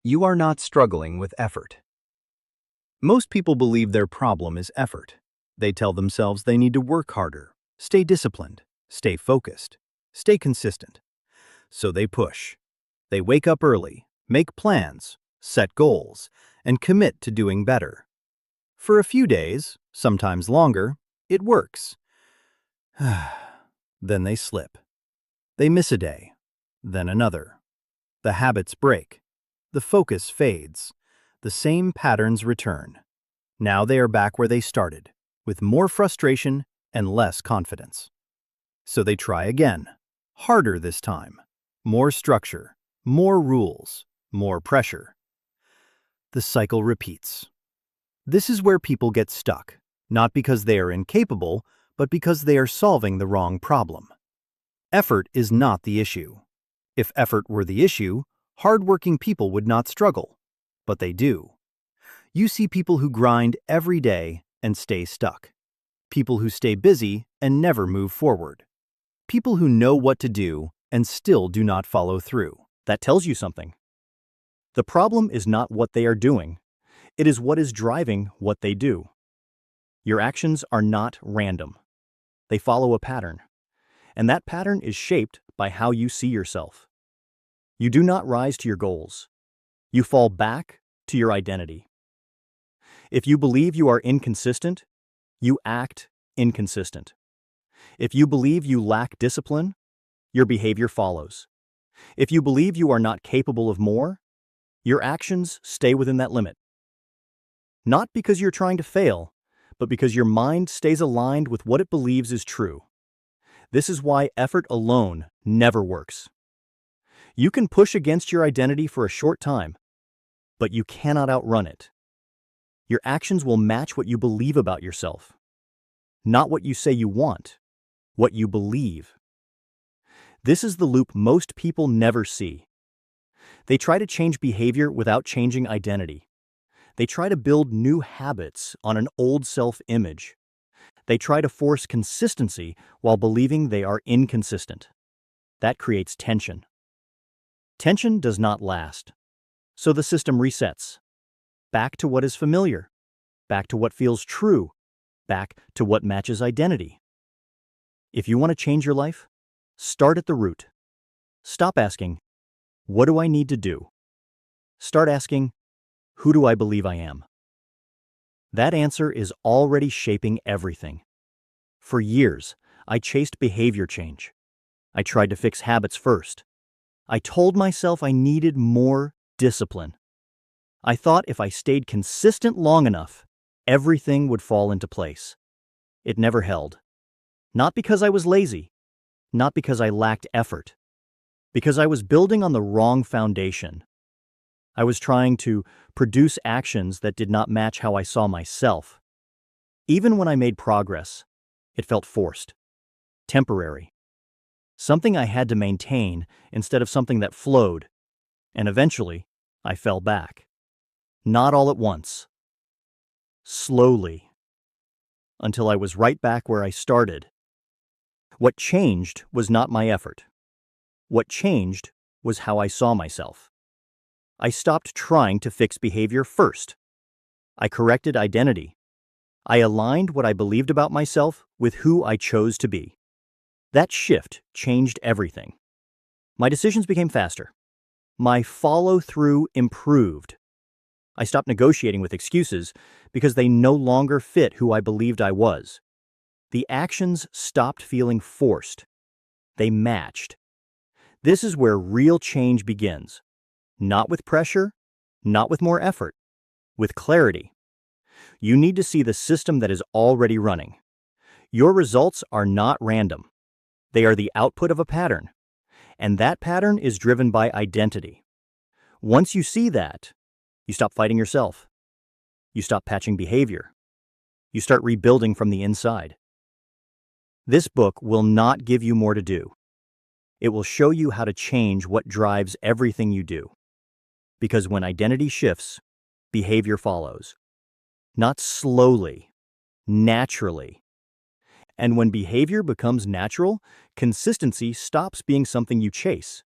You are not struggling with effort. Most people believe their problem is effort. They tell themselves they need to work harder, stay disciplined, stay focused, stay consistent. So they push. They wake up early, make plans, set goals, and commit to doing better. For a few days, sometimes longer, it works. Then they slip. They miss a day, then another. The habits break. The focus fades. The same patterns return. Now they are back where they started, with more frustration and less confidence. So they try again, harder this time. More structure, more rules, more pressure. The cycle repeats. This is where people get stuck, not because they are incapable, but because they are solving the wrong problem. Effort is not the issue. If effort were the issue, hardworking people would not struggle, but they do. You see people who grind every day and stay stuck. People who stay busy and never move forward. People who know what to do and still do not follow through. That tells you something. The problem is not what they are doing. It is what is driving what they do. Your actions are not random. They follow a pattern, and that pattern is shaped by how you see yourself. You do not rise to your goals. You fall back to your identity. If you believe you are inconsistent, you act inconsistent. If you believe you lack discipline, your behavior follows. If you believe you are not capable of more, your actions stay within that limit. Not because you're trying to fail, but because your mind stays aligned with what it believes is true. This is why effort alone never works. You can push against your identity for a short time, but you cannot outrun it. Your actions will match what you believe about yourself. Not what you say you want, what you believe. This is the loop most people never see. They try to change behavior without changing identity. They try to build new habits on an old self-image. They try to force consistency while believing they are inconsistent. That creates tension. Tension does not last. So the system resets. Back to what is familiar. Back to what feels true. Back to what matches identity. If you want to change your life, start at the root. Stop asking, what do I need to do? Start asking, who do I believe I am? That answer is already shaping everything. For years, I chased behavior change. I tried to fix habits first. I told myself I needed more discipline. I thought if I stayed consistent long enough, everything would fall into place. It never held. Not because I was lazy, not because I lacked effort, because I was building on the wrong foundation. I was trying to produce actions that did not match how I saw myself. Even when I made progress, it felt forced, temporary. Something I had to maintain instead of something that flowed, and eventually, I fell back. Not all at once. Slowly. Until I was right back where I started. What changed was not my effort. What changed was how I saw myself. I stopped trying to fix behavior first. I corrected identity. I aligned what I believed about myself with who I chose to be. That shift changed everything. My decisions became faster. My follow-through improved. I stopped negotiating with excuses because they no longer fit who I believed I was. The actions stopped feeling forced. They matched. This is where real change begins. Not with pressure, not with more effort, with clarity. You need to see the system that is already running. Your results are not random. They are the output of a pattern, and that pattern is driven by identity. Once you see that, you stop fighting yourself. You stop patching behavior. You start rebuilding from the inside. This book will not give you more to do. It will show you how to change what drives everything you do. Because when identity shifts, behavior follows. Not slowly, naturally. And when behavior becomes natural, consistency stops being something you chase.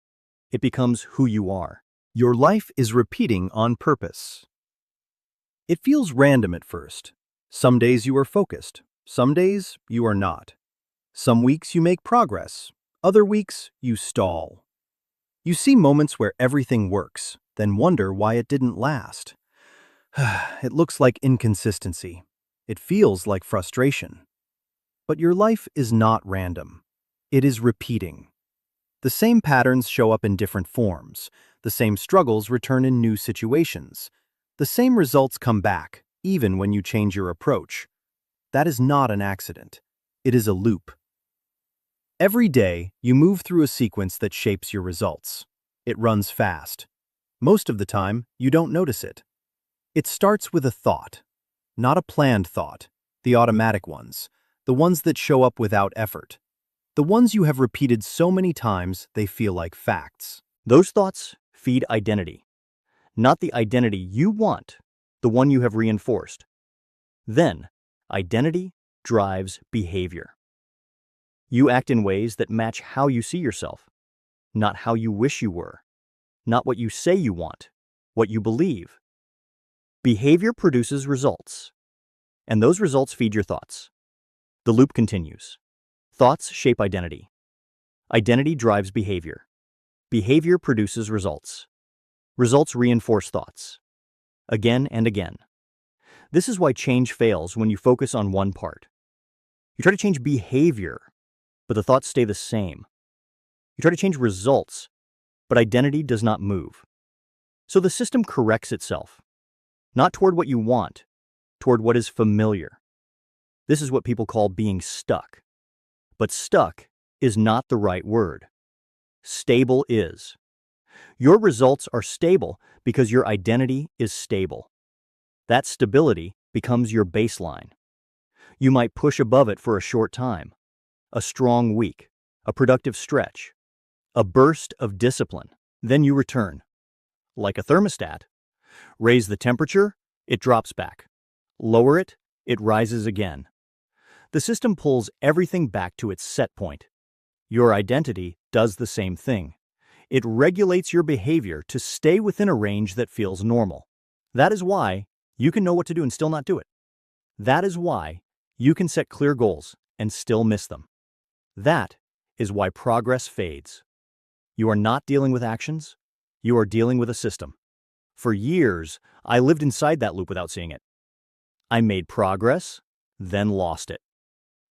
It becomes who you are. Your life is repeating on purpose. It feels random at first. Some days you are focused, some days you are not. Some weeks you make progress, other weeks you stall. You see moments where everything works, then wonder why it didn't last. It looks like inconsistency. It feels like frustration. But your life is not random. It is repeating. The same patterns show up in different forms. The same struggles return in new situations. The same results come back, even when you change your approach. That is not an accident. It is a loop. Every day, you move through a sequence that shapes your results. It runs fast. Most of the time, you don't notice it. It starts with a thought. Not a planned thought, the automatic ones, the ones that show up without effort. The ones you have repeated so many times they feel like facts. Those thoughts feed identity, not the identity you want, the one you have reinforced. Then, identity drives behavior. You act in ways that match how you see yourself, not how you wish you were, not what you say you want, what you believe. Behavior produces results, and those results feed your thoughts. The loop continues. Thoughts shape identity. Identity drives behavior. Behavior produces results. Results reinforce thoughts. Again and again. This is why change fails when you focus on one part. You try to change behavior, but the thoughts stay the same. You try to change results, but identity does not move. So the system corrects itself, not toward what you want, toward what is familiar. This is what people call being stuck. But stuck is not the right word. Stable is. Your results are stable because your identity is stable. That stability becomes your baseline. You might push above it for a short time, a strong week, a productive stretch, a burst of discipline. Then you return. Like a thermostat. Raise the temperature, it drops back. Lower it, it rises again. The system pulls everything back to its set point. Your identity does the same thing. It regulates your behavior to stay within a range that feels normal. That is why you can know what to do and still not do it. That is why you can set clear goals and still miss them. That is why progress fades. You are not dealing with actions, you are dealing with a system. For years, I lived inside that loop without seeing it. I made progress, then lost it.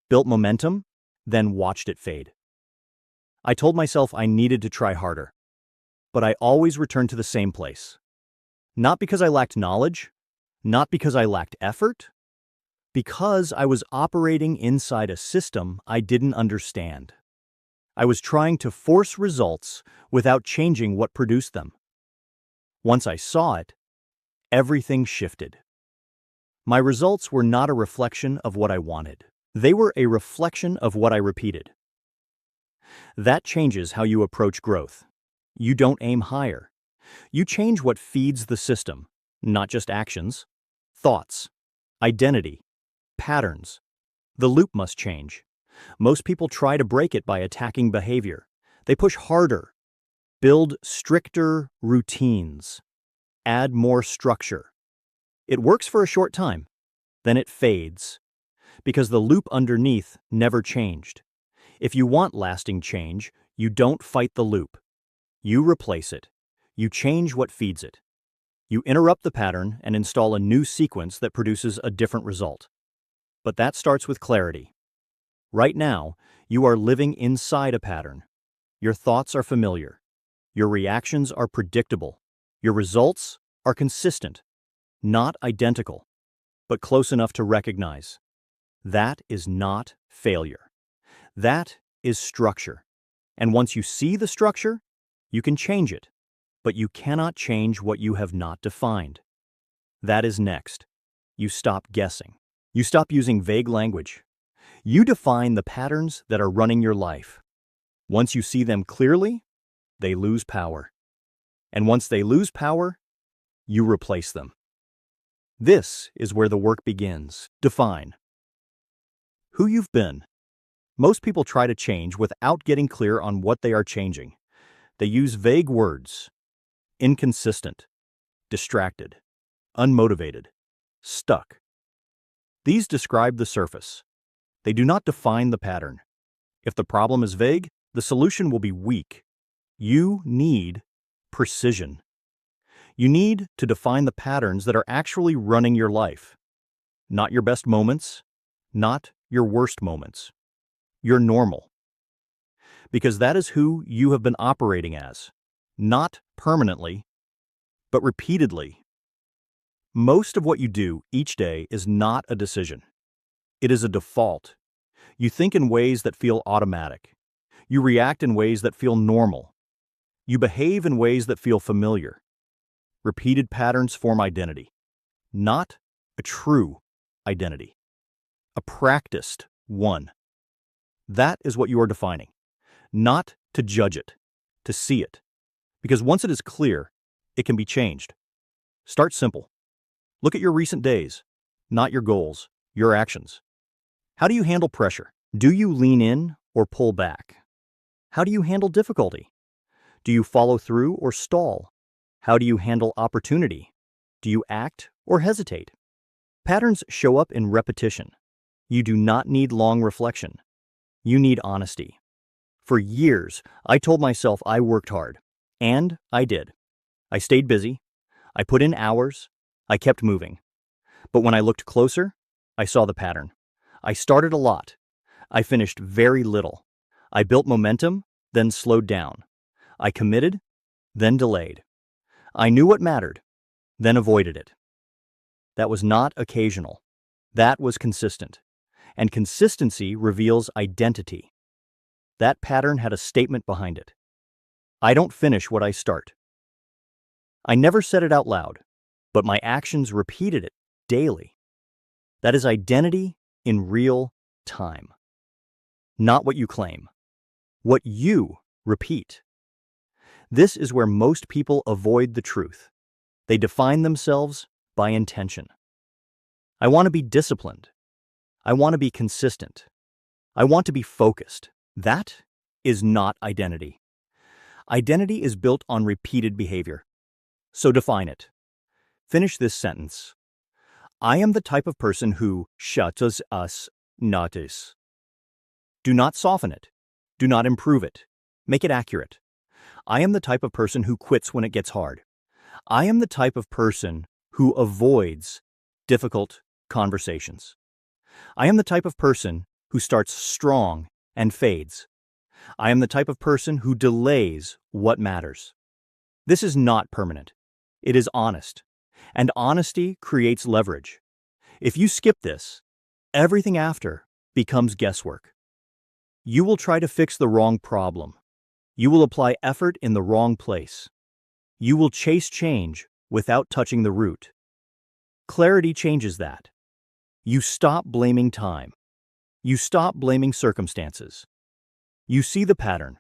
Built momentum, then watched it fade. I told myself I needed to try harder, but I always returned to the same place. Not because I lacked knowledge, not because I lacked effort, because I was operating inside a system I didn't understand. I was trying to force results without changing what produced them. Once I saw it, everything shifted. My results were not a reflection of what I wanted. They were a reflection of what I repeated. That changes how you approach growth. You don't aim higher. You change what feeds the system, not just actions, thoughts, identity, patterns. The loop must change. Most people try to break it by attacking behavior. They push harder, build stricter routines, add more structure. It works for a short time, then it fades, because the loop underneath never changed. If you want lasting change, you don't fight the loop. You replace it. You change what feeds it. You interrupt the pattern and install a new sequence that produces a different result. But that starts with clarity. Right now, you are living inside a pattern. Your thoughts are familiar. Your reactions are predictable. Your results are consistent, not identical, but close enough to recognize. That is not failure. That is structure. And once you see the structure, you can change it, but you cannot change what you have not defined. That is next. You stop guessing. You stop using vague language. You define the patterns that are running your life. Once you see them clearly, they lose power. And once they lose power, you replace them. This is where the work begins. Define who you've been. Most people try to change without getting clear on what they are changing. They use vague words. inconsistent, distracted, unmotivated, stuck. These describe the surface. They do not define the pattern. If the problem is vague, the solution will be weak. You need precision. You need to define the patterns that are actually running your life. Not your best moments, not your worst moments. Your normal. Because that is who you have been operating as. Not permanently, but repeatedly. Most of what you do each day is not a decision. It is a default. You think in ways that feel automatic. You react in ways that feel normal. You behave in ways that feel familiar. Repeated patterns form identity. Not a true identity. A practiced one. That is what you are defining. Not to judge it, to see it. Because once it is clear, it can be changed. Start simple. Look at your recent days, not your goals, your actions. How do you handle pressure? Do you lean in or pull back? How do you handle difficulty? Do you follow through or stall? How do you handle opportunity? Do you act or hesitate? Patterns show up in repetition. You do not need long reflection. You need honesty. For years, I told myself I worked hard. And I did. I stayed busy. I put in hours. I kept moving. But when I looked closer, I saw the pattern. I started a lot. I finished very little. I built momentum, then slowed down. I committed, then delayed. I knew what mattered, then avoided it. That was not occasional. That was consistent. And consistency reveals identity. That pattern had a statement behind it. I don't finish what I start. I never said it out loud, but my actions repeated it daily. That is identity in real time. Not what you claim, what you repeat. This is where most people avoid the truth. They define themselves by intention. I want to be disciplined. I want to be consistent. I want to be focused. That is not identity. Identity is built on repeated behavior. So define it. Finish this sentence. I am the type of person who shuts us notice. Do not soften it. Do not improve it. Make it accurate. I am the type of person who quits when it gets hard. I am the type of person who avoids difficult conversations. I am the type of person who starts strong and fades. I am the type of person who delays what matters. This is not permanent. It is honest. And honesty creates leverage. If you skip this, everything after becomes guesswork. You will try to fix the wrong problem. You will apply effort in the wrong place. You will chase change without touching the root. Clarity changes that. You stop blaming time. You stop blaming circumstances. You see the pattern,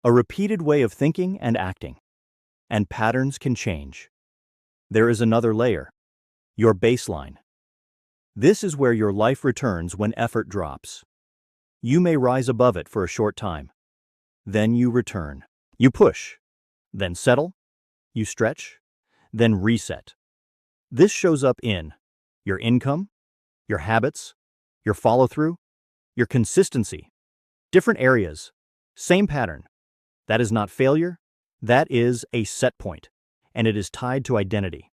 a repeated way of thinking and acting. And patterns can change. There is another layer, your baseline. This is where your life returns when effort drops. You may rise above it for a short time. Then you return. You push, then settle, you stretch, then reset. This shows up in your income, your habits, your follow-through, your consistency. Different areas, same pattern. That is not failure. That is a set point, and it is tied to identity.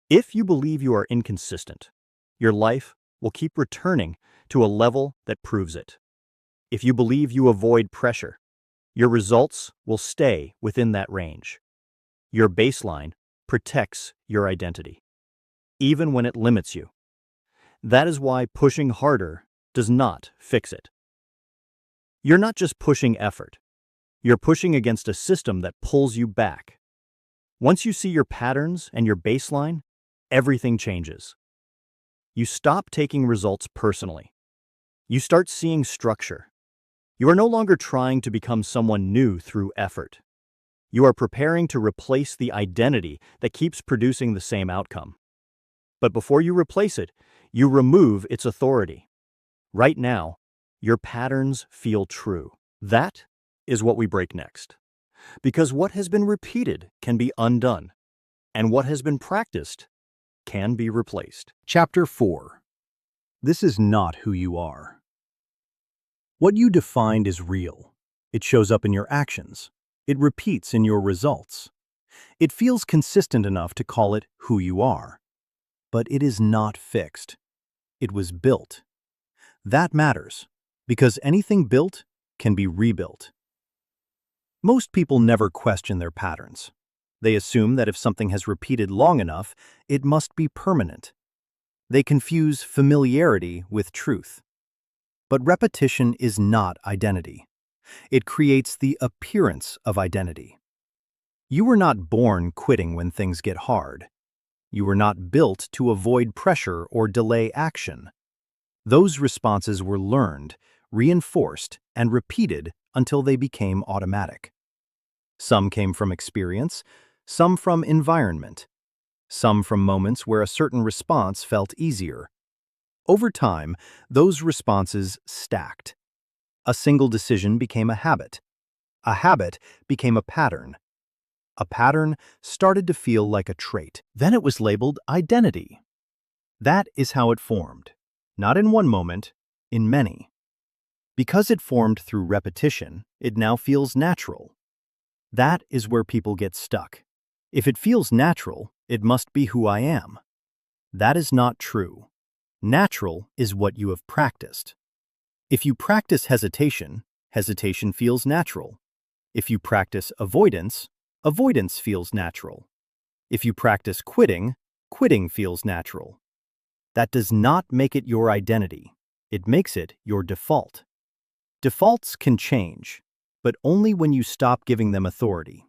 If you believe you are inconsistent, your life will keep returning to a level that proves it. If you believe you avoid pressure, your results will stay within that range. Your baseline protects your identity, even when it limits you. That is why pushing harder does not fix it. You're not just pushing effort. You're pushing against a system that pulls you back. Once you see your patterns and your baseline, everything changes. You stop taking results personally. You start seeing structure. You are no longer trying to become someone new through effort. You are preparing to replace the identity that keeps producing the same outcome. But before you replace it, you remove its authority. Right now, your patterns feel true. That is what we break next. Because what has been repeated can be undone, and what has been practiced can be replaced. Chapter 4. This is not who you are. What you defined is real. It shows up in your actions. It repeats in your results. It feels consistent enough to call it who you are. But it is not fixed. It was built. That matters, because anything built can be rebuilt. Most people never question their patterns. They assume that if something has repeated long enough, it must be permanent. They confuse familiarity with truth. But repetition is not identity. It creates the appearance of identity. You were not born quitting when things get hard. You were not built to avoid pressure or delay action. Those responses were learned, reinforced, and repeated until they became automatic. Some came from experience, some from environment, some from moments where a certain response felt easier. Over time, those responses stacked. A single decision became a habit. A habit became a pattern. A pattern started to feel like a trait. Then it was labeled identity. That is how it formed. Not in one moment, in many. Because it formed through repetition, it now feels natural. That is where people get stuck. If it feels natural, it must be who I am. That is not true. Natural is what you have practiced. If you practice hesitation, hesitation feels natural. If you practice avoidance, avoidance feels natural. If you practice quitting, quitting feels natural. That does not make it your identity. It makes it your default. Defaults can change, but only when you stop giving them authority.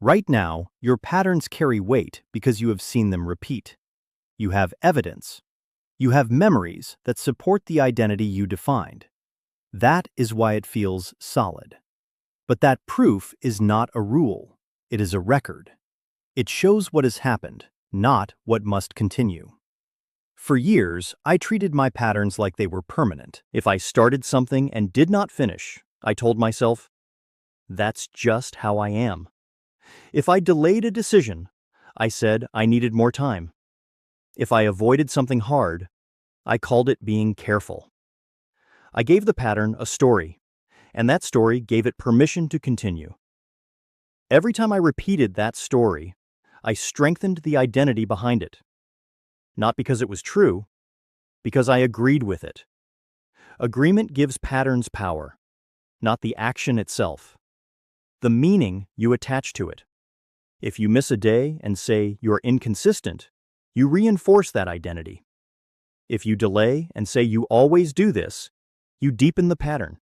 Right now, your patterns carry weight because you have seen them repeat. You have evidence. You have memories that support the identity you defined. That is why it feels solid. But that proof is not a rule. It is a record. It shows what has happened, not what must continue. For years, I treated my patterns like they were permanent. If I started something and did not finish, I told myself, that's just how I am. If I delayed a decision, I said I needed more time. If I avoided something hard, I called it being careful. I gave the pattern a story, and that story gave it permission to continue. Every time I repeated that story, I strengthened the identity behind it. Not because it was true, because I agreed with it. Agreement gives patterns power, not the action itself. The meaning you attach to it. If you miss a day and say you're inconsistent, you reinforce that identity. If you delay and say you always do this, you deepen the pattern.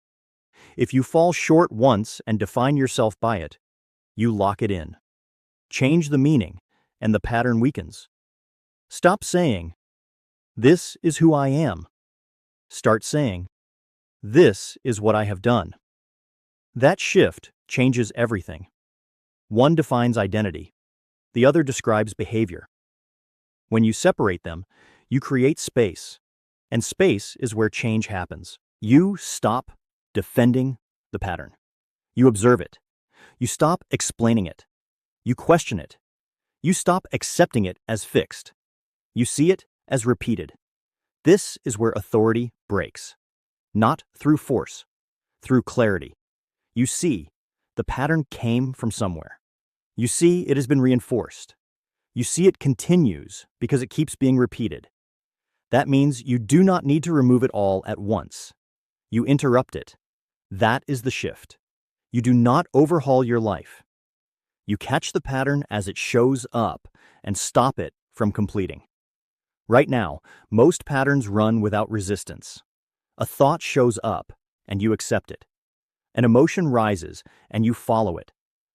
If you fall short once and define yourself by it, you lock it in. Change the meaning, and the pattern weakens. Stop saying, "This is who I am." Start saying, "This is what I have done." That shift changes everything. One defines identity. The other describes behavior. When you separate them, you create space. And space is where change happens. You stop defending the pattern. You observe it. You stop explaining it. You question it. You stop accepting it as fixed. You see it as repeated. This is where authority breaks. Not through force, through clarity. You see, the pattern came from somewhere. You see it has been reinforced. You see it continues because it keeps being repeated. That means you do not need to remove it all at once. You interrupt it. That is the shift. You do not overhaul your life. You catch the pattern as it shows up and stop it from completing. Right now, most patterns run without resistance. A thought shows up and you accept it. An emotion rises and you follow it.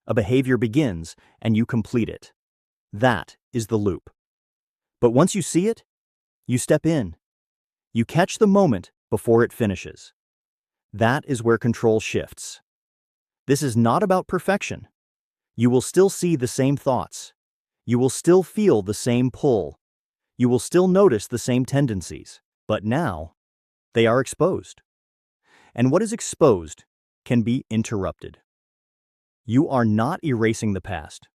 A behavior begins and you complete it. That is the loop. But once you see it, you step in. You catch the moment before it finishes. That is where control shifts. This is not about perfection. You will still see the same thoughts. You will still feel the same pull. You will still notice the same tendencies. But now, they are exposed. And what is exposed can be interrupted. You are not erasing the past.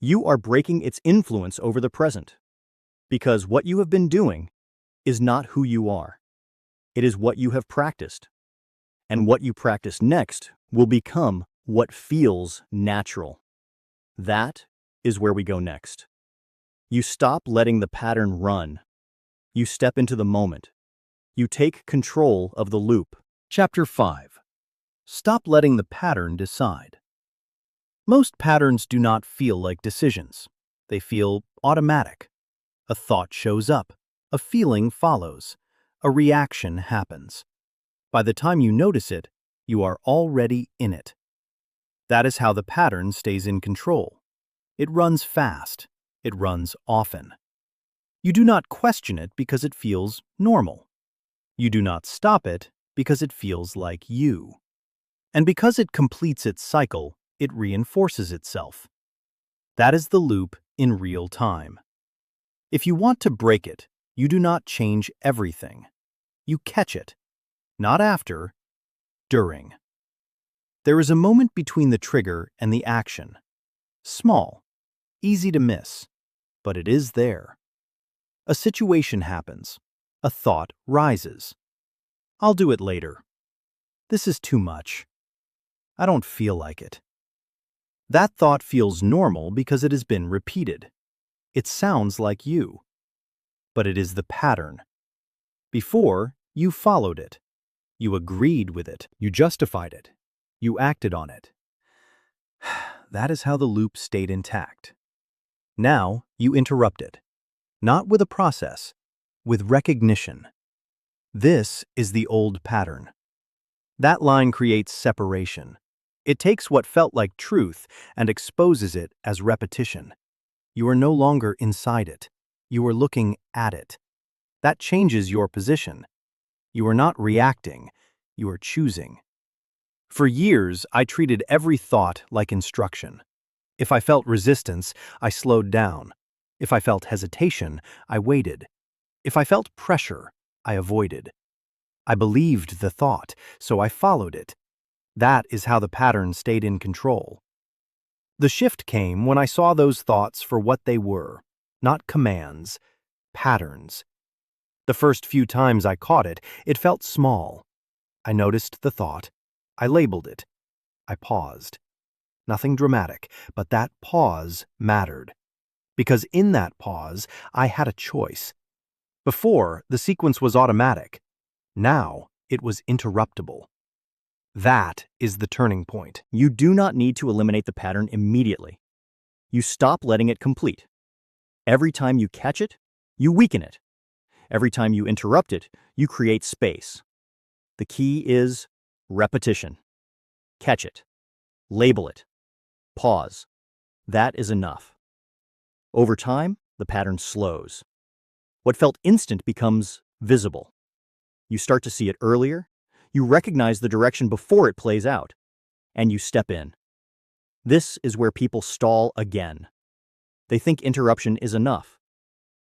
You are breaking its influence over the present. Because what you have been doing is not who you are. It is what you have practiced. And what you practice next will become what feels natural. That is where we go next. You stop letting the pattern run. You step into the moment. You take control of the loop. Chapter 5. Stop letting the pattern decide. Most patterns do not feel like decisions. They feel automatic. A thought shows up. A feeling follows. A reaction happens. By the time you notice it, you are already in it. That is how the pattern stays in control. It runs fast. It runs often. You do not question it because it feels normal. You do not stop it because it feels like you. And because it completes its cycle, it reinforces itself. That is the loop in real time. If you want to break it, you do not change everything. You catch it. Not after, during. There is a moment between the trigger and the action. Small, easy to miss, but it is there. A situation happens. A thought rises. I'll do it later. This is too much. I don't feel like it. That thought feels normal because it has been repeated. It sounds like you. But it is the pattern. Before, you followed it. You agreed with it. You justified it. You acted on it. That is how the loop stayed intact. Now, you interrupt it. Not with a process, with recognition. This is the old pattern. That line creates separation. It takes what felt like truth and exposes it as repetition. You are no longer inside it. You are looking at it. That changes your position. You are not reacting. You are choosing. For years, I treated every thought like instruction. If I felt resistance, I slowed down. If I felt hesitation, I waited. If I felt pressure, I avoided. I believed the thought, so I followed it. That is how the pattern stayed in control. The shift came when I saw those thoughts for what they were, not commands, patterns. The first few times I caught it, it felt small. I noticed the thought. I labeled it. I paused. Nothing dramatic, but that pause mattered. Because in that pause, I had a choice. Before, the sequence was automatic. Now, it was interruptible. That is the turning point. You do not need to eliminate the pattern immediately. You stop letting it complete. Every time you catch it, you weaken it. Every time you interrupt it, you create space. The key is repetition. Catch it. Label it. Pause. That is enough. Over time, the pattern slows. What felt instant becomes visible. You start to see it earlier, you recognize the direction before it plays out, and you step in. This is where people stall again. They think interruption is enough.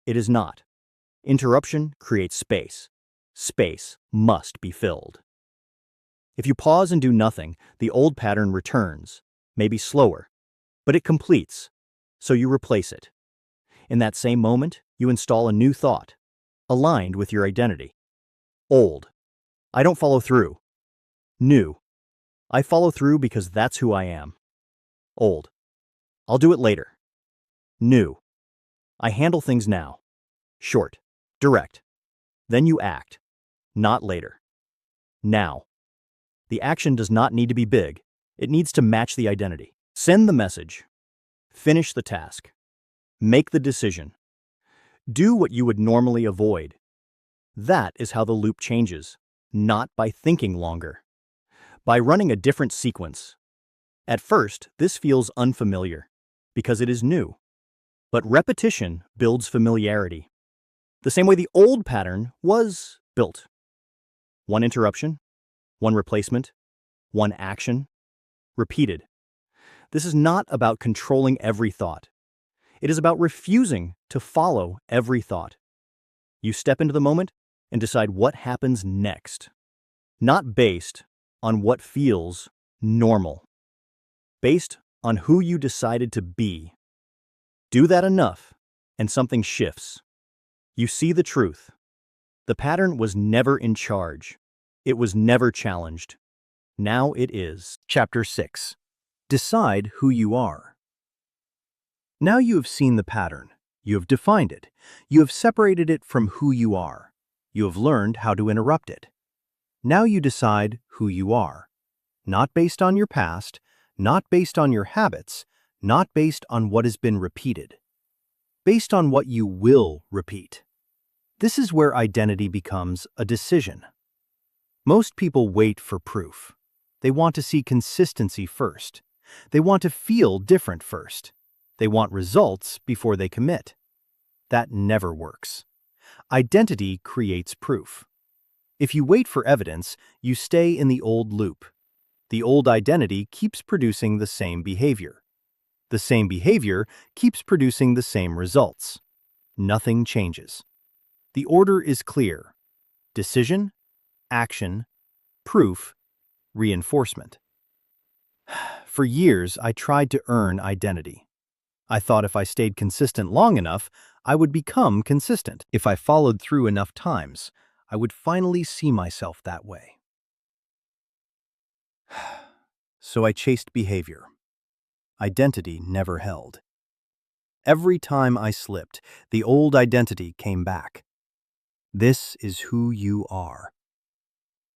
It is not. Interruption creates space. Space must be filled. If you pause and do nothing, the old pattern returns, maybe slower, but it completes, so you replace it. In that same moment, you install a new thought, aligned with your identity. Old. I don't follow through. New. I follow through because that's who I am. Old. I'll do it later. New. I handle things now. Short. Direct. Then you act. Not later. Now. The action does not need to be big. It needs to match the identity. Send the message. Finish the task. Make the decision. Do what you would normally avoid. That is how the loop changes, not by thinking longer. By running a different sequence. At first, this feels unfamiliar, because it is new. But repetition builds familiarity. The same way the old pattern was built. One interruption, one replacement, one action, repeated. This is not about controlling every thought. It is about refusing to follow every thought. You step into the moment and decide what happens next, not based on what feels normal. based on who you decided to be. Do that enough, and something shifts. You see the truth. The pattern was never in charge. It was never challenged. Now it is. Chapter 6. Decide who you are. Now you have seen the pattern. You have defined it. You have separated it from who you are. You have learned how to interrupt it. Now you decide who you are. Not based on your past, not based on your habits, not based on what has been repeated. Based on what you will repeat. This is where identity becomes a decision. Most people wait for proof. They want to see consistency first. They want to feel different first. They want results before they commit. That never works. Identity creates proof. If you wait for evidence, you stay in the old loop. The old identity keeps producing the same behavior. The same behavior keeps producing the same results. Nothing changes. The order is clear: decision, action, proof, reinforcement. For years, I tried to earn identity. I thought if I stayed consistent long enough, I would become consistent. If I followed through enough times, I would finally see myself that way. So I chased behavior. Identity never held. Every time I slipped, the old identity came back. This is who you are.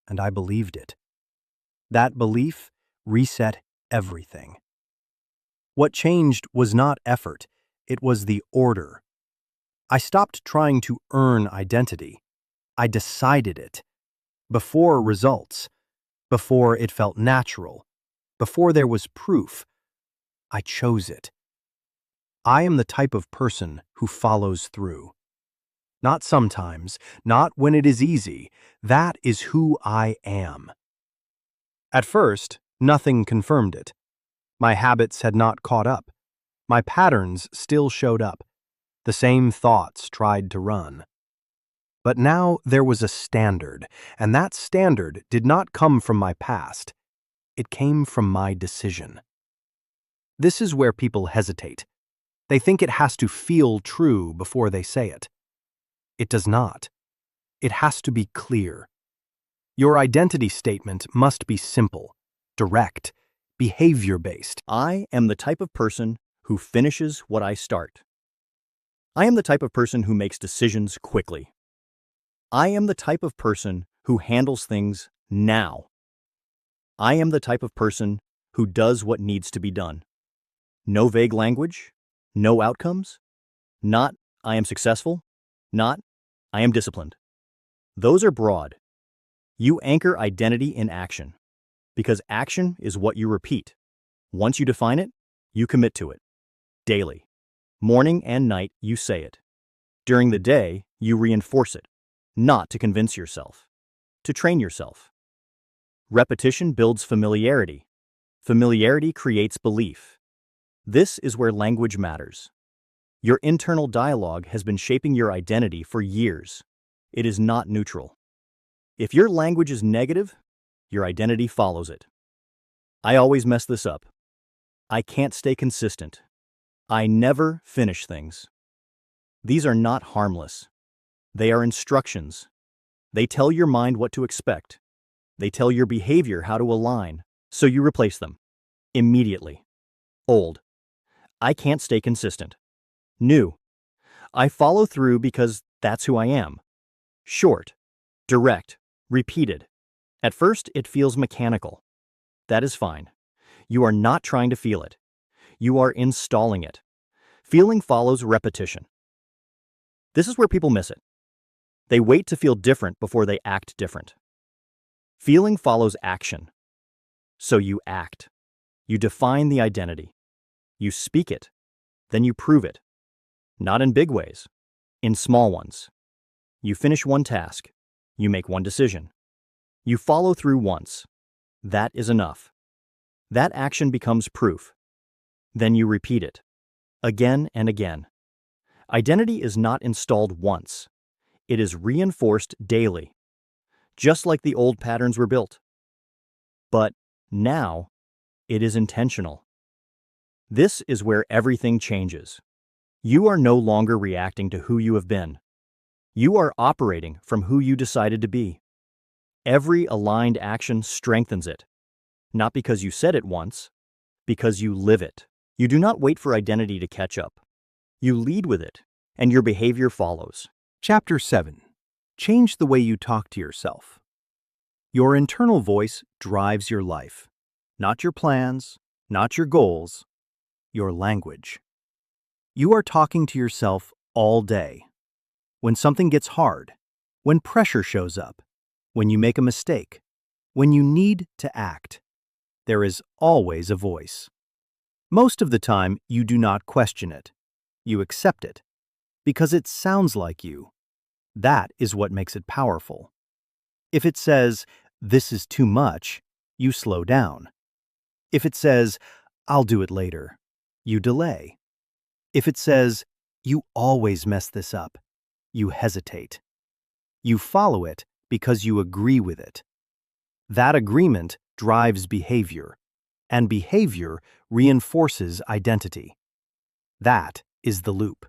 And I believed it. That belief reset everything. What changed was not effort, it was the order. I stopped trying to earn identity. I decided it. Before results, before it felt natural, before there was proof, I chose it. I am the type of person who follows through. Not sometimes, not when it is easy. That is who I am. At first, nothing confirmed it. My habits had not caught up. My patterns still showed up. The same thoughts tried to run. But now there was a standard, and that standard did not come from my past. It came from my decision. This is where people hesitate. They think it has to feel true before they say it. It does not. It has to be clear. Your identity statement must be simple, direct, behavior-based. I am the type of person who finishes what I start. I am the type of person who makes decisions quickly. I am the type of person who handles things now. I am the type of person who does what needs to be done. No vague language, no outcomes, not I am successful, not I am disciplined. Those are broad. You anchor identity in action, because action is what you repeat. Once you define it, you commit to it. Daily. Morning and night, you say it. During the day, you reinforce it, not to convince yourself, to train yourself. Repetition builds familiarity. Familiarity creates belief. This is where language matters. Your internal dialogue has been shaping your identity for years. It is not neutral. If your language is negative, your identity follows it. I always mess this up. I can't stay consistent. I never finish things. These are not harmless. They are instructions. They tell your mind what to expect. They tell your behavior how to align, so you replace them. Immediately. Old. I can't stay consistent. New. I follow through because that's who I am. Short. Direct. Repeated. At first, it feels mechanical. That is fine. You are not trying to feel it. You are installing it. Feeling follows repetition. This is where people miss it. They wait to feel different before they act different. Feeling follows action. So you act. You define the identity. You speak it. Then you prove it. Not in big ways, in small ones. You finish one task. You make one decision. You follow through once. That is enough. That action becomes proof. Then you repeat it. Again and again. Identity is not installed once. It is reinforced daily. Just like the old patterns were built. But now, it is intentional. This is where everything changes. You are no longer reacting to who you have been. You are operating from who you decided to be. Every aligned action strengthens it, not because you said it once, because you live it. You do not wait for identity to catch up. You lead with it, and your behavior follows. Chapter 7. Change the way you talk to yourself. Your internal voice drives your life. Not your plans, not your goals, your language. You are talking to yourself all day. When something gets hard, when pressure shows up, when you make a mistake, when you need to act, there is always a voice. Most of the time, you do not question it. You accept it because it sounds like you. That is what makes it powerful. If it says, "This is too much," you slow down. If it says, "I'll do it later," you delay. If it says, "You always mess this up," you hesitate. You follow it because you agree with it. That agreement drives behavior, and behavior reinforces identity. That is the loop.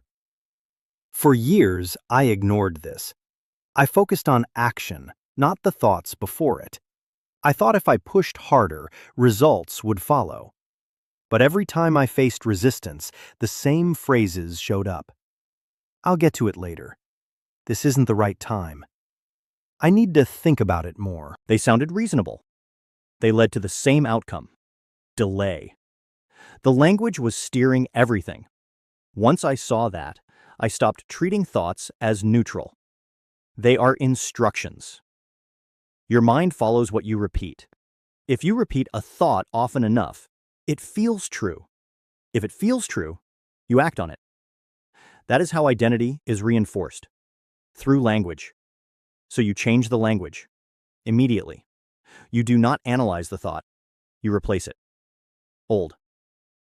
For years, I ignored this. I focused on action, not the thoughts before it. I thought if I pushed harder, results would follow. But every time I faced resistance, the same phrases showed up. "I'll get to it later. This isn't the right time. I need to think about it more." They sounded reasonable. They led to the same outcome: delay. The language was steering everything. Once I saw that, I stopped treating thoughts as neutral. They are instructions. Your mind follows what you repeat. If you repeat a thought often enough, it feels true. If it feels true, you act on it. That is how identity is reinforced, through language. So you change the language immediately. You do not analyze the thought. You replace it. Old: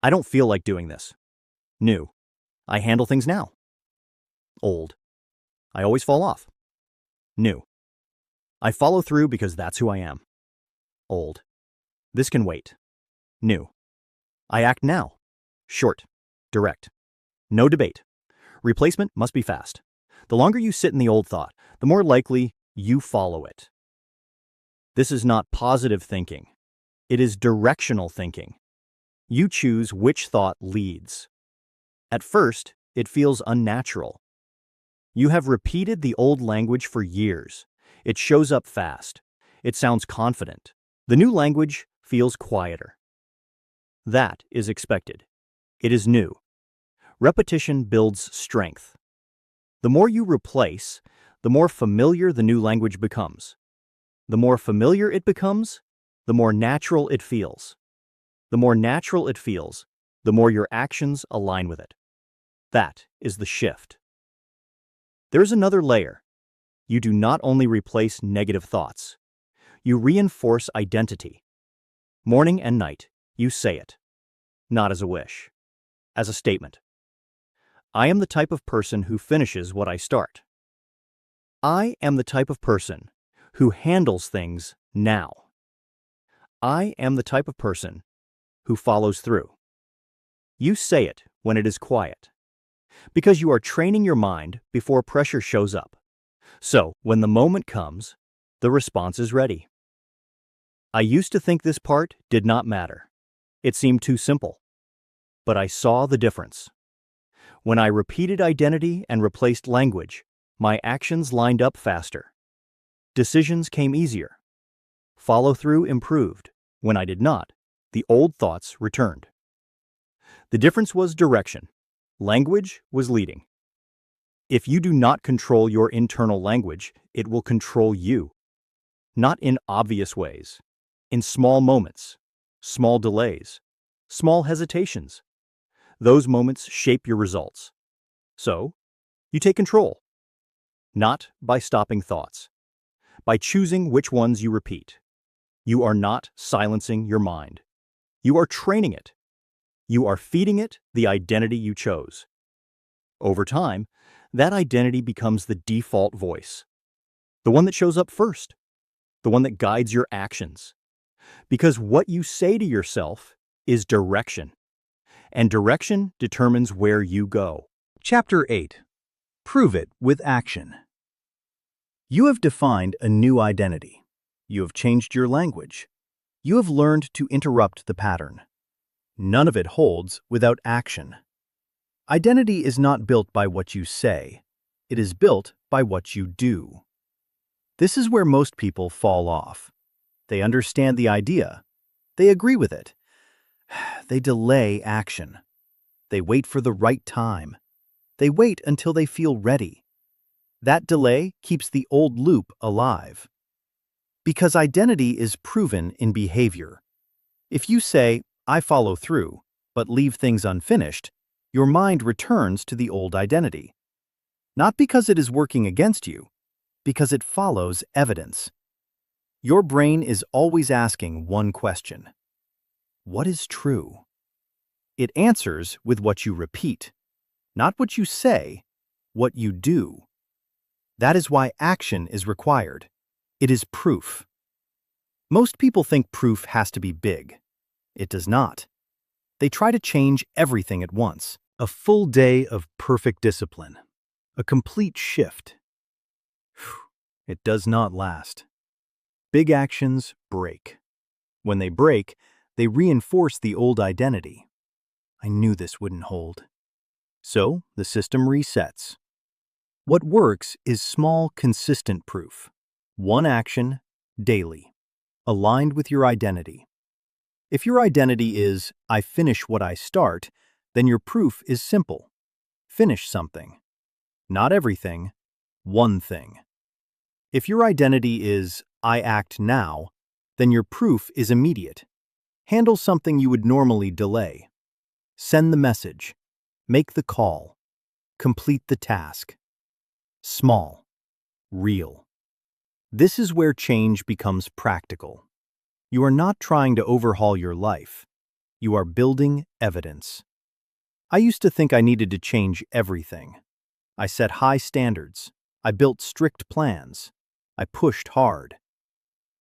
I don't feel like doing this. New: I handle things now. Old: I always fall off. New: I follow through because that's who I am. Old: This can wait. New: I act now. Short, direct. No debate. Replacement must be fast. The longer you sit in the old thought, the more likely you follow it. This is not positive thinking. It is directional thinking. You choose which thought leads. At first, it feels unnatural. You have repeated the old language for years. It shows up fast. It sounds confident. The new language feels quieter. That is expected. It is new. Repetition builds strength. The more you replace, the more familiar the new language becomes. The more familiar it becomes, the more natural it feels. The more natural it feels, the more your actions align with it. That is the shift. There is another layer. You do not only replace negative thoughts. You reinforce identity. Morning and night, you say it. Not as a wish, as a statement. I am the type of person who finishes what I start. I am the type of person who handles things now. I am the type of person who follows through. You say it when it is quiet, because you are training your mind before pressure shows up. So, when the moment comes, the response is ready. I used to think this part did not matter. It seemed too simple. But I saw the difference. When I repeated identity and replaced language, my actions lined up faster. Decisions came easier. Follow-through improved. When I did not, the old thoughts returned. The difference was direction. Language was leading. If you do not control your internal language, it will control you. Not in obvious ways. In small moments, small delays, small hesitations. Those moments shape your results. So, you take control. Not by stopping thoughts, by choosing which ones you repeat. You are not silencing your mind. You are training it. You are feeding it the identity you chose. Over time, that identity becomes the default voice, the one that shows up first, the one that guides your actions. Because what you say to yourself is direction, and direction determines where you go. Chapter 8. Prove it with action. You have defined a new identity. You have changed your language. You have learned to interrupt the pattern. None of it holds without action. Identity is not built by what you say. It is built by what you do. This is where most people fall off. They understand the idea. They agree with it. They delay action. They wait for the right time. They wait until they feel ready. That delay keeps the old loop alive. Because identity is proven in behavior. If you say, "I follow through," but leave things unfinished, your mind returns to the old identity. Not because it is working against you, because it follows evidence. Your brain is always asking one question: what is true? It answers with what you repeat, not what you say, what you do. That is why action is required. It is proof. Most people think proof has to be big. It does not. They try to change everything at once. A full day of perfect discipline. A complete shift. It does not last. Big actions break. When they break, they reinforce the old identity. I knew this wouldn't hold. So the system resets. What works is small, consistent proof. One action, daily, aligned with your identity. If your identity is, "I finish what I start," then your proof is simple. Finish something. Not everything, one thing. If your identity is, "I act now," then your proof is immediate. Handle something you would normally delay. Send the message. Make the call. Complete the task. Small. Real. This is where change becomes practical. You are not trying to overhaul your life. You are building evidence. I used to think I needed to change everything. I set high standards. I built strict plans. I pushed hard.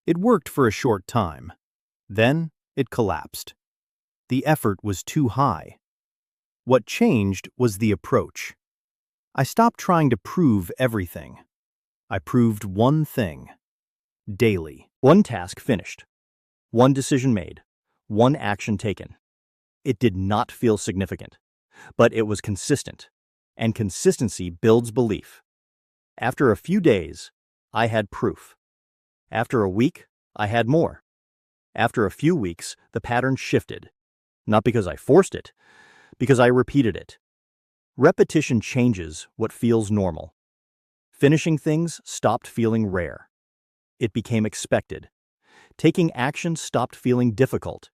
It worked for a short time. Then it collapsed. The effort was too high. What changed was the approach. I stopped trying to prove everything. I proved one thing. Daily. One task finished. One decision made. One action taken. It did not feel significant, but it was consistent, and consistency builds belief. After a few days, I had proof. After a week, I had more. After a few weeks, the pattern shifted. Not because I forced it, because I repeated it. Repetition changes what feels normal. Finishing things stopped feeling rare. It became expected. Taking action stopped feeling difficult.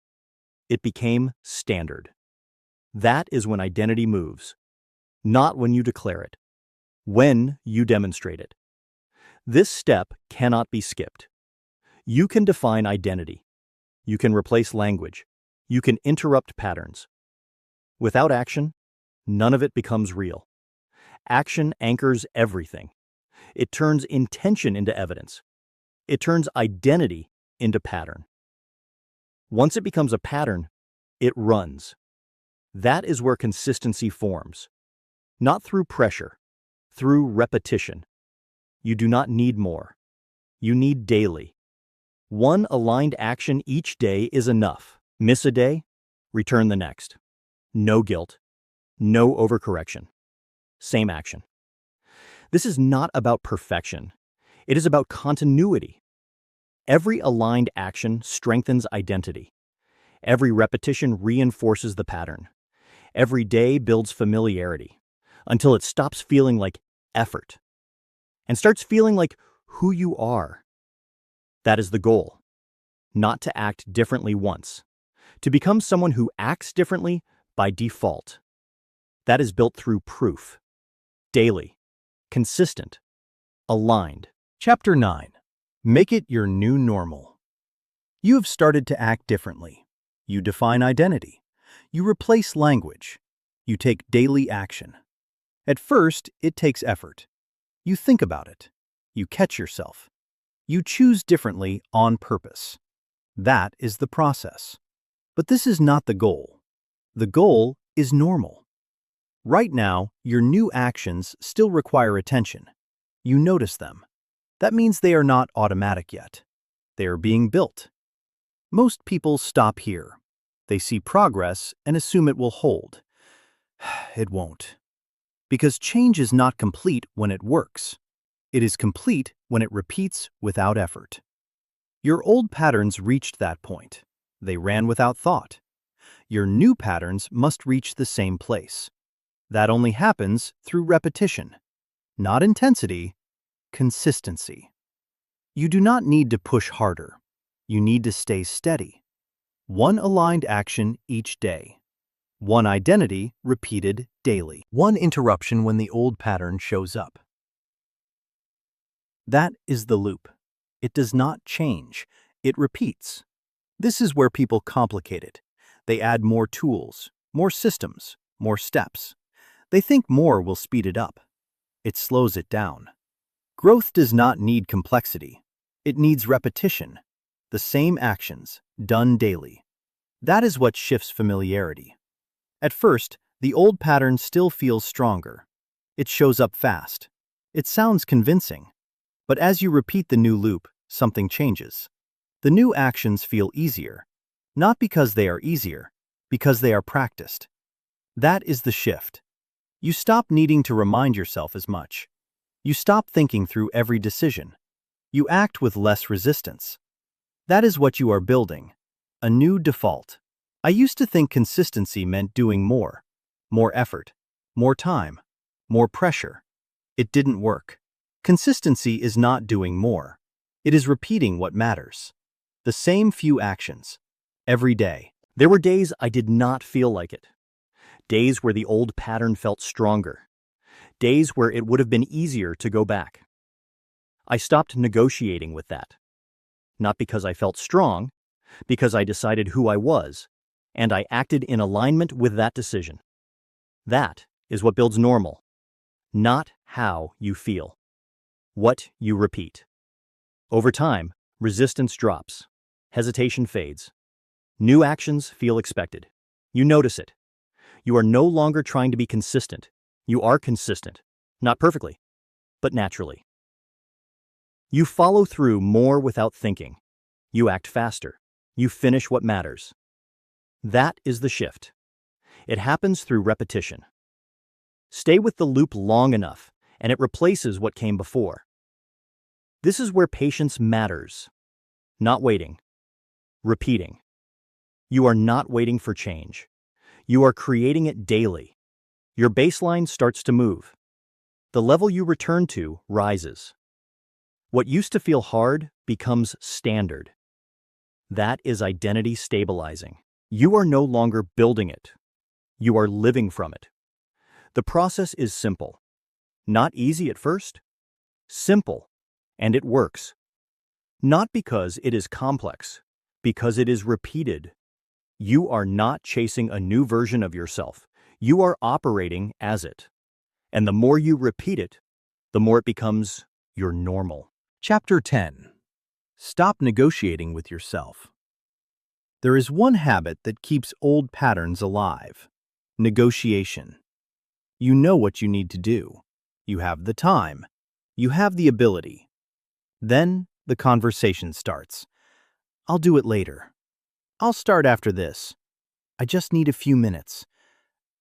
It became standard. That is when identity moves. Not when you declare it. When you demonstrate it. This step cannot be skipped. You can define identity. You can replace language. You can interrupt patterns. Without action, none of it becomes real. Action anchors everything. It turns intention into evidence. It turns identity into pattern. Once it becomes a pattern, it runs. That is where consistency forms. Not through pressure, through repetition. You do not need more. You need daily. One aligned action each day is enough. Miss a day, return the next. No guilt. No overcorrection. Same action. This is not about perfection. It is about continuity. Every aligned action strengthens identity. Every repetition reinforces the pattern. Every day builds familiarity until it stops feeling like effort and starts feeling like who you are. That is the goal. Not to act differently once. To become someone who acts differently by default. That is built through proof. Daily. Consistent. Aligned. Chapter 9. Make it your new normal. You have started to act differently. You define identity. You replace language. You take daily action. At first, it takes effort. You think about it. You catch yourself. You choose differently on purpose. That is the process. But this is not the goal. The goal is normal. Right now, your new actions still require attention. You notice them. That means they are not automatic yet. They are being built. Most people stop here. They see progress and assume it will hold. It won't. Because change is not complete when it works. It is complete when it repeats without effort. Your old patterns reached that point. They ran without thought. Your new patterns must reach the same place. That only happens through repetition. Not intensity, consistency. You do not need to push harder. You need to stay steady. One aligned action each day. One identity repeated daily. One interruption when the old pattern shows up. That is the loop. It does not change. It repeats. This is where people complicate it. They add more tools, more systems, more steps. They think more will speed it up. It slows it down. Growth does not need complexity. It needs repetition. The same actions, done daily. That is what shifts familiarity. At first, the old pattern still feels stronger. It shows up fast. It sounds convincing. But as you repeat the new loop, something changes. The new actions feel easier. Not because they are easier, because they are practiced. That is the shift. You stop needing to remind yourself as much. You stop thinking through every decision. You act with less resistance. That is what you are building. A new default. I used to think consistency meant doing more effort, more time, more pressure. It didn't work. Consistency is not doing more. It is repeating what matters. The same few actions, every day. There were days I did not feel like it. Days where the old pattern felt stronger. Days where it would have been easier to go back. I stopped negotiating with that. Not because I felt strong, because I decided who I was, and I acted in alignment with that decision. That is what builds normal. Not how you feel. What you repeat. Over time, resistance drops. Hesitation fades. New actions feel expected. You notice it. You are no longer trying to be consistent. You are consistent. Not perfectly, but naturally. You follow through more without thinking. You act faster. You finish what matters. That is the shift. It happens through repetition. Stay with the loop long enough, and it replaces what came before. This is where patience matters. Not waiting. Repeating. You are not waiting for change. You are creating it daily. Your baseline starts to move. The level you return to rises. What used to feel hard becomes standard. That is identity stabilizing. You are no longer building it. You are living from it. The process is simple. Not easy at first. Simple. And it works. Not because it is complex, because it is repeated. You are not chasing a new version of yourself. You are operating as it. And the more you repeat it, the more it becomes your normal. Chapter 10. Stop negotiating with yourself. There is one habit that keeps old patterns alive. Negotiation. You know what you need to do. You have the time. You have the ability. Then the conversation starts. I'll do it later. I'll start after this. I just need a few minutes.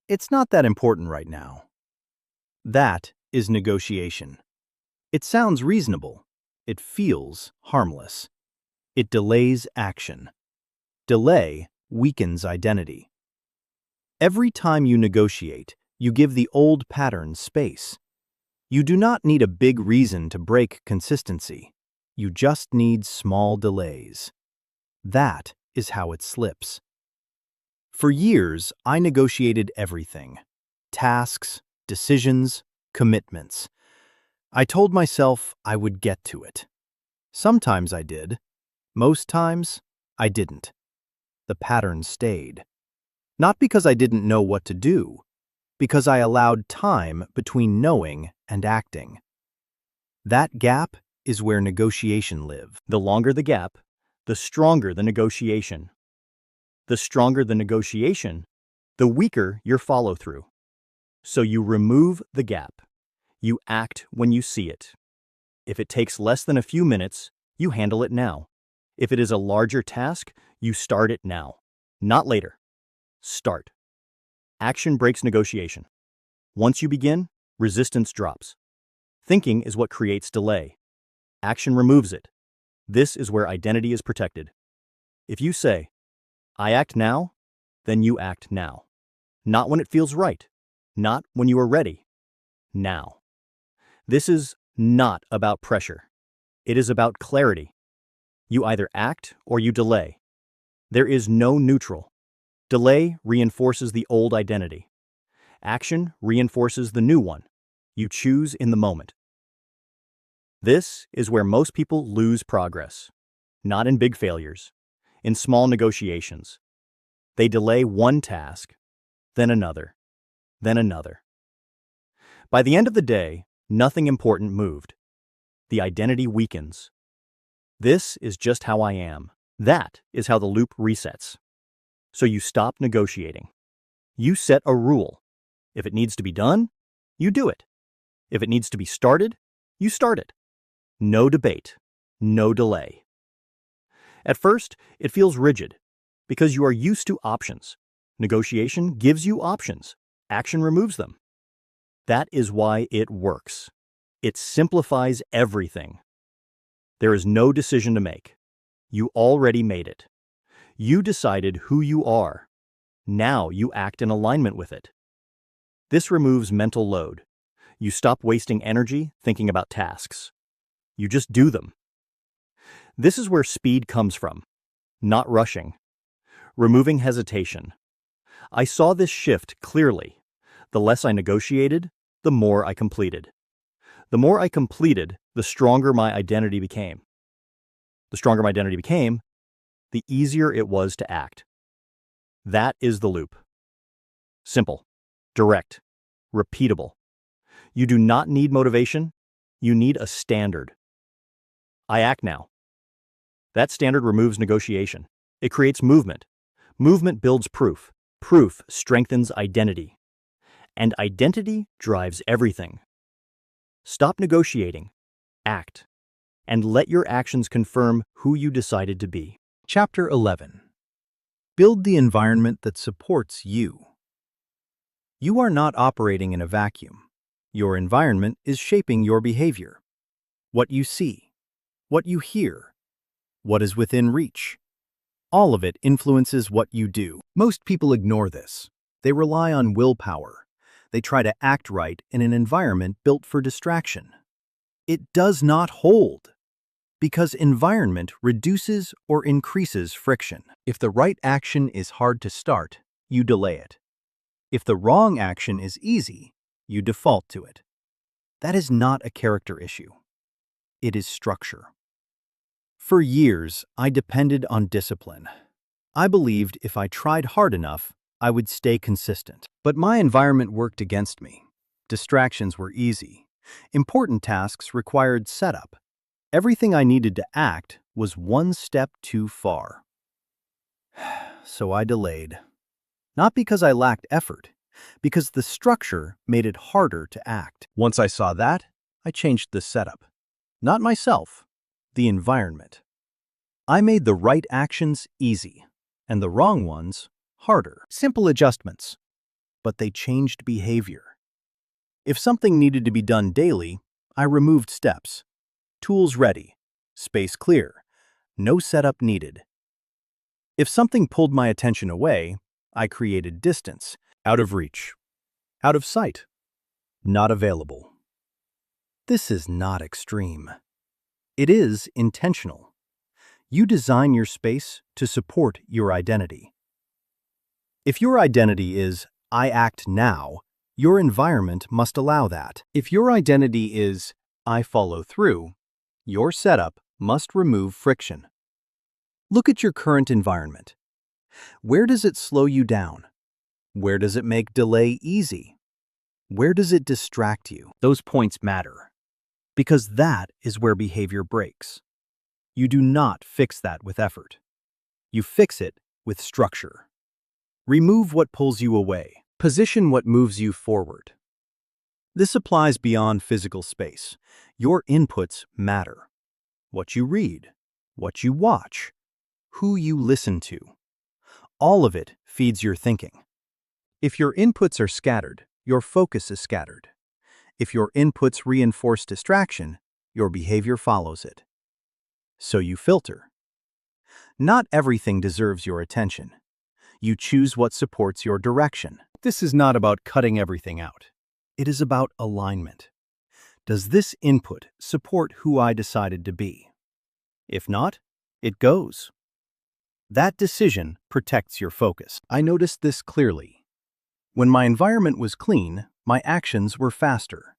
It's not that important right now. That is negotiation. It sounds reasonable. It feels harmless. It delays action. Delay weakens identity. Every time you negotiate, you give the old pattern space. You do not need a big reason to break consistency. You just need small delays. That is how it slips. For years, I negotiated everything. Tasks, decisions, commitments. I told myself I would get to it. Sometimes I did. Most times, I didn't. The pattern stayed. Not because I didn't know what to do, because I allowed time between knowing and acting. That gap is where negotiation lives. The longer the gap, the stronger the negotiation. The stronger the negotiation, the weaker your follow-through. So you remove the gap. You act when you see it. If it takes less than a few minutes, you handle it now. If it is a larger task, you start it now. Not later. Start. Action breaks negotiation. Once you begin, resistance drops. Thinking is what creates delay. Action removes it. This is where identity is protected. If you say, I act now, then you act now. Not when it feels right. Not when you are ready. Now. This is not about pressure. It is about clarity. You either act or you delay. There is no neutral. Delay reinforces the old identity. Action reinforces the new one. You choose in the moment. This is where most people lose progress. Not in big failures. In small negotiations. They delay one task, then another, then another. By the end of the day, nothing important moved. The identity weakens. This is just how I am. That is how the loop resets. So you stop negotiating. You set a rule. If it needs to be done, you do it. If it needs to be started, you start it. No debate, no delay. At first, it feels rigid because you are used to options. Negotiation gives you options. Action removes them. That is why it works. It simplifies everything. There is no decision to make. You already made it. You decided who you are. Now you act in alignment with it. This removes mental load. You stop wasting energy thinking about tasks. You just do them. This is where speed comes from, not rushing. Removing hesitation. I saw this shift clearly. The less I negotiated, the more I completed. The more I completed, the stronger my identity became. The stronger my identity became, the easier it was to act. That is the loop. Simple, direct, repeatable. You do not need motivation. You need a standard. I act now. That standard removes negotiation. It creates movement. Movement builds proof. Proof strengthens identity. And identity drives everything. Stop negotiating. Act. And let your actions confirm who you decided to be. Chapter 11. Build the environment that supports you. You are not operating in a vacuum. Your environment is shaping your behavior. What you see, what you hear, what is within reach. All of it influences what you do. Most people ignore this. They rely on willpower. They try to act right in an environment built for distraction. It does not hold, because environment reduces or increases friction. If the right action is hard to start, you delay it. If the wrong action is easy, you default to it. That is not a character issue. It is structure. For years, I depended on discipline. I believed if I tried hard enough, I would stay consistent. But my environment worked against me. Distractions were easy. Important tasks required setup. Everything I needed to act was one step too far. So I delayed. Not because I lacked effort, because the structure made it harder to act. Once I saw that, I changed the setup. Not myself, the environment. I made the right actions easy, and the wrong ones harder. Simple adjustments, but they changed behavior. If something needed to be done daily, I removed steps. Tools ready, space clear, no setup needed. If something pulled my attention away, I created distance, out of reach, out of sight, not available. This is not extreme. It is intentional. You design your space to support your identity. If your identity is, I act now, your environment must allow that. If your identity is, I follow through, your setup must remove friction. Look at your current environment. Where does it slow you down? Where does it make delay easy? Where does it distract you? Those points matter, because that is where behavior breaks. You do not fix that with effort. You fix it with structure. Remove what pulls you away. Position what moves you forward. This applies beyond physical space. Your inputs matter. What you read, what you watch, who you listen to. All of it feeds your thinking. If your inputs are scattered, your focus is scattered. If your inputs reinforce distraction, your behavior follows it. So you filter. Not everything deserves your attention. You choose what supports your direction. This is not about cutting everything out. It is about alignment. Does this input support who I decided to be? If not, it goes. That decision protects your focus. I noticed this clearly. When my environment was clean, my actions were faster.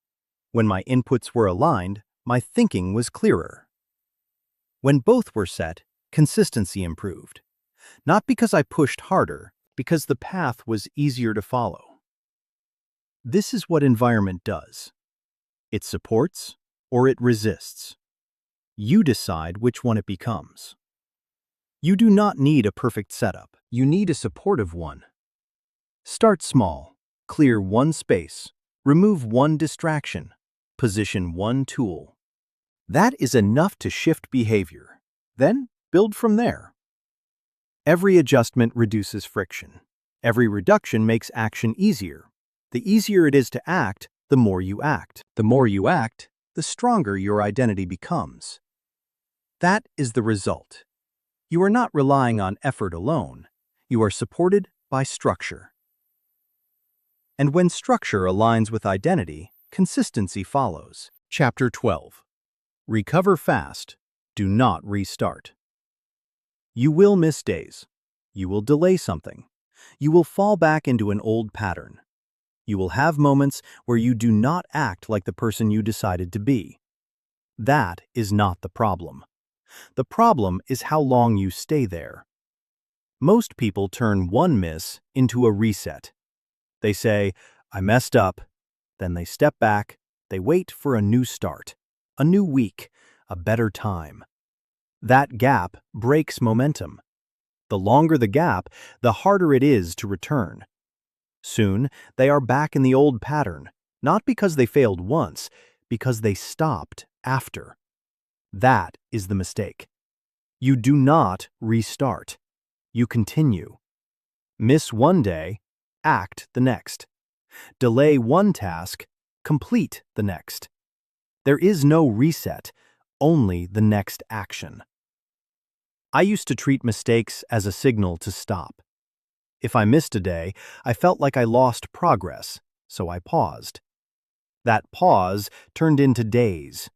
When my inputs were aligned, my thinking was clearer. When both were set, consistency improved. Not because I pushed harder, because the path was easier to follow. This is what environment does. It supports or it resists. You decide which one it becomes. You do not need a perfect setup. You need a supportive one. Start small. Clear one space. Remove one distraction. Position one tool. That is enough to shift behavior. Then build from there. Every adjustment reduces friction. Every reduction makes action easier. The easier it is to act, the more you act. The more you act, the stronger your identity becomes. That is the result. You are not relying on effort alone. You are supported by structure. And when structure aligns with identity, consistency follows. Chapter 12. Recover fast. Do not restart. You will miss days. You will delay something. You will fall back into an old pattern. You will have moments where you do not act like the person you decided to be. That is not the problem. The problem is how long you stay there. Most people turn one miss into a reset. They say, I messed up. Then they step back. They wait for a new start, a new week, a better time. That gap breaks momentum. The longer the gap, the harder it is to return. Soon, they are back in the old pattern, not because they failed once, because they stopped after. That is the mistake. You do not restart. You continue. Miss one day, act the next. Delay one task, complete the next. There is no reset, only the next action. I used to treat mistakes as a signal to stop. If I missed a day, I felt like I lost progress, so I paused. That pause turned into days,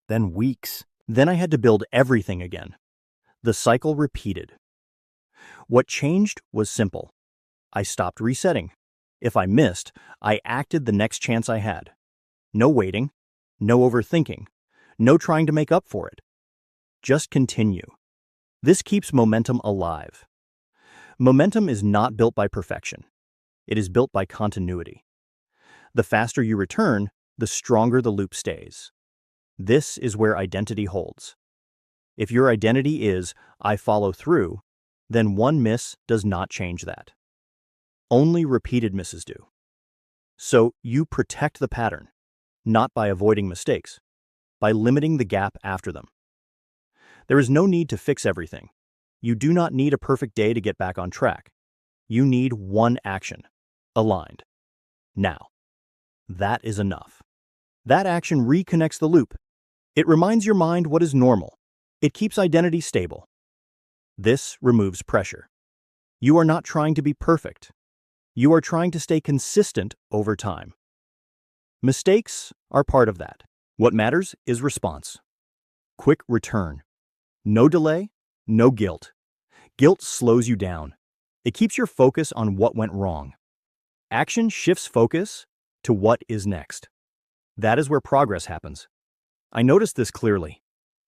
then weeks. Then I had to build everything again. The cycle repeated. What changed was simple. I stopped resetting. If I missed, I acted the next chance I had. No waiting, no overthinking, no trying to make up for it. Just continue. This keeps momentum alive. Momentum is not built by perfection. It is built by continuity. The faster you return, the stronger the loop stays. This is where identity holds. If your identity is, I follow through, then one miss does not change that. Only repeated misses do. So you protect the pattern, not by avoiding mistakes, by limiting the gap after them. There is no need to fix everything. You do not need a perfect day to get back on track. You need one action, aligned. Now, that is enough. That action reconnects the loop. It reminds your mind what is normal. It keeps identity stable. This removes pressure. You are not trying to be perfect. You are trying to stay consistent over time. Mistakes are part of that. What matters is response. Quick return. No delay, no guilt. Guilt slows you down. It keeps your focus on what went wrong. Action shifts focus to what is next. That is where progress happens. I noticed this clearly.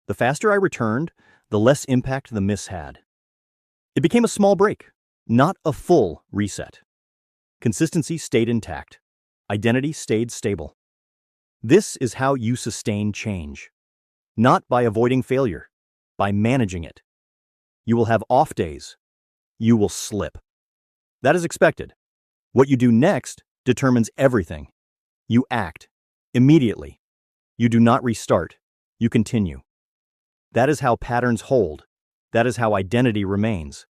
The faster I returned, the less impact the miss had. It became a small break, not a full reset. Consistency stayed intact. Identity stayed stable. This is how you sustain change. Not by avoiding failure, by managing it. You will have off days. You will slip. That is expected. What you do next determines everything. You act immediately. You do not restart. You continue. That is how patterns hold. That is how identity remains.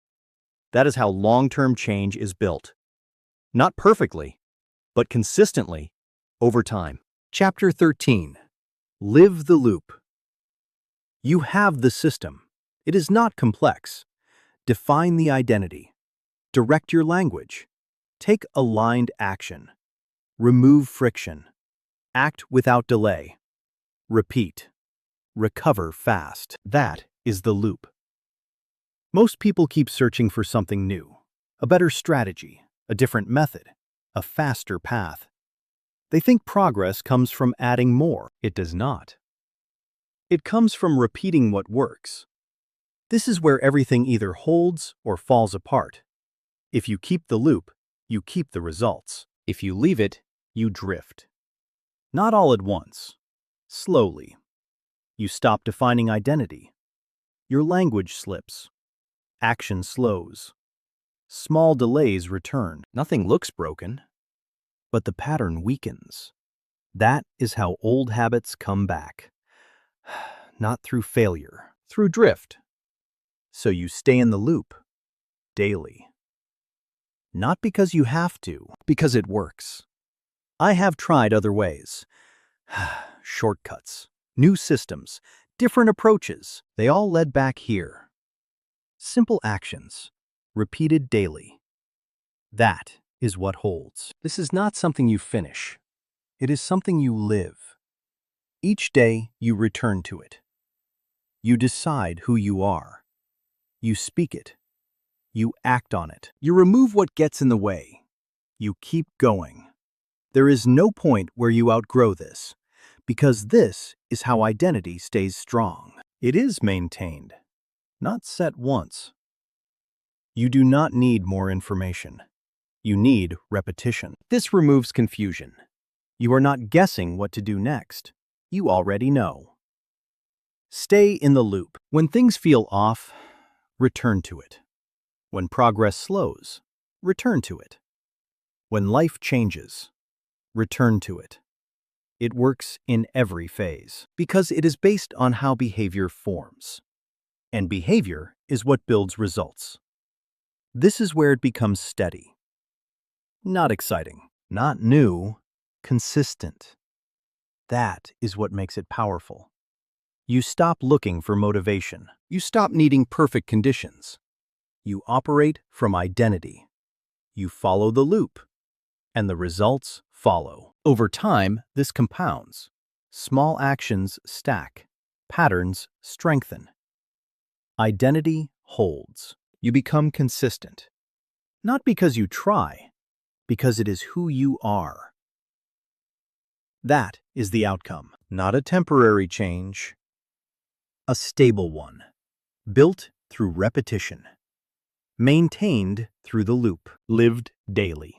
That is how long-term change is built. Not perfectly, but consistently over time. Chapter 13. Live the loop. You have the system. It is not complex. Define the identity. Direct your language. Take aligned action. Remove friction. Act without delay. Repeat. Recover fast. That is the loop. Most people keep searching for something new, a better strategy, a different method, a faster path. They think progress comes from adding more. It does not. It comes from repeating what works. This is where everything either holds or falls apart. If you keep the loop, you keep the results. If you leave it, you drift. Not all at once. Slowly. You stop defining identity. Your language slips. Action slows. Small delays return. Nothing looks broken, but the pattern weakens. That is how old habits come back. Not through failure, through drift. So you stay in the loop, daily. Not because you have to, because it works. I have tried other ways. Shortcuts, new systems, different approaches. They all led back here. Simple actions, repeated daily. That is what holds. This is not something you finish. It is something you live. Each day you return to it. You decide who you are. You speak it. You act on it. You remove what gets in the way. You keep going. There is no point where you outgrow this, because this is how identity stays strong. It is maintained, not set once. You do not need more information. You need repetition. This removes confusion. You are not guessing what to do next. You already know. Stay in the loop. When things feel off, return to it. When progress slows, return to it. When life changes, return to it. It works in every phase because it is based on how behavior forms. And behavior is what builds results. This is where it becomes steady. Not exciting, not new, consistent. That is what makes it powerful. You stop looking for motivation. You stop needing perfect conditions. You operate from identity. You follow the loop, and the results follow. Over time, this compounds. Small actions stack. Patterns strengthen. Identity holds. You become consistent. Not because you try, because it is who you are. That is the outcome. Not a temporary change. A stable one. Built through repetition. Maintained through the loop. Lived daily.